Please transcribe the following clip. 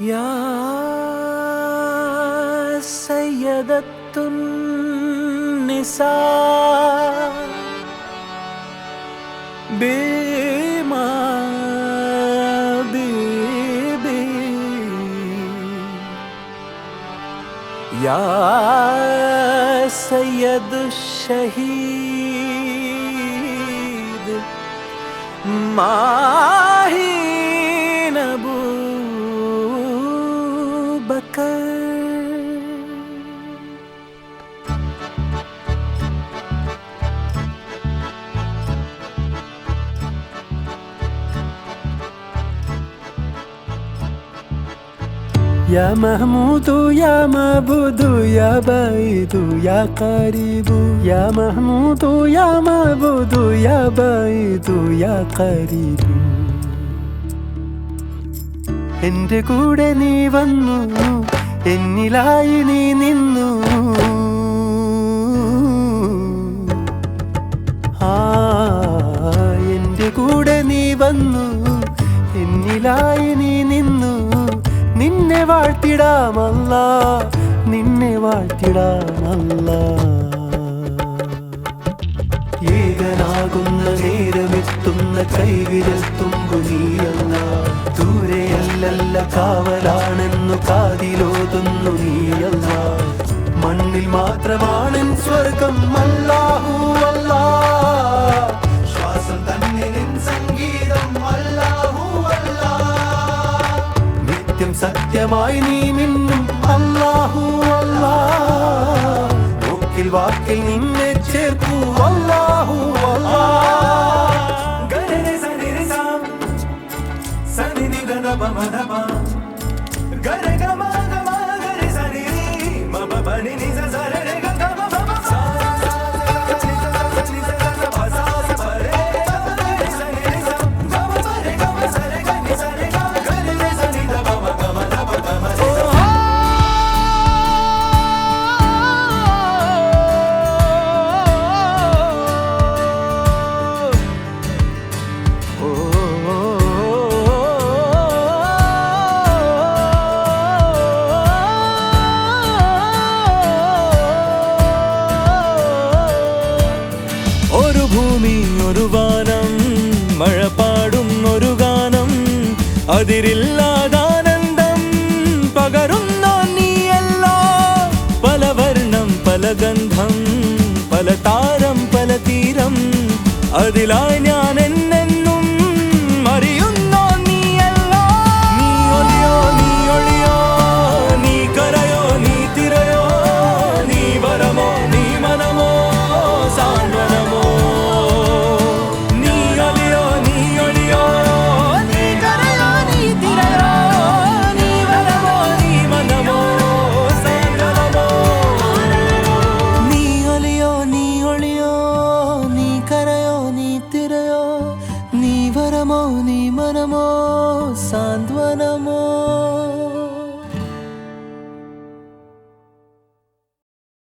يا سيدة النساء بما بيبي يا سيد الشهيد ماهين أبو بكر يا محمود يا معبود يا بعيد يا قريب يا محمود يا معبود يا بعيد يا قريب എൻ്റെ കൂടെ നീ വന്നു എന്നിലായി നീ നിന്നു എൻ്റെ കൂടെ നീ വന്നു എന്നിലായി നീ നിന്നു നിന്നെ വാഴ്ത്തിടാം അല്ലാഹ് നിന്നെ വാഴ്ത്തിടാം അല്ലാഹ് ഏകനാകുന്ന നേരമെത്തുന്ന കൈവിരൽ തുമ്പു നീയല്ലാഹ് ദൂരെയല്ലല്ല കാവലാണെന്നു കാതിലോതുന്നു നീയല്ലാഹ് മണ്ണിൽ മാത്രമാണ് സ്വർഗം അല്ലാഹു അല്ലാഹ് ശ്വാസം തന്നെ നിൻ സംഗീതം അല്ലാഹു അല്ലാഹ് നിത്യം സത്യമായി നീ മിന്നും അല്ലാഹു അല്ലാഹ് വാക്കിൽ വാക്കിൽ നിന്നെ ചേർക്കൂ അല്ലാഹു അല്ലാഹ് ഗരനെ സനിരി സാം സനിനി ഗദബ മദബ ഗരഗമ ഗമ ഗരി സനിരി മബ ബനി നി സരരെ ഗദബ ബബ സാ ഒരു വാനം മഴ പാടും ഒരു ഗാനം അതിരില്ലാതാനന്ദം പകരുന്ന നീയല്ല പല വർണ്ണം പല ഗന്ധം പല താരം പല തീരം അതിലായി ഞാൻ എന്നെന്നും അറിയുന്നോ നീയല്ല നീ ഒലിയോ നീ ഒളിയോ നീ കരയോ നീ തിരയോ നീ വരമോ നീ മനമോ സാന്ത്വനമോ നീ മനമോ സാന്ത്വനമോ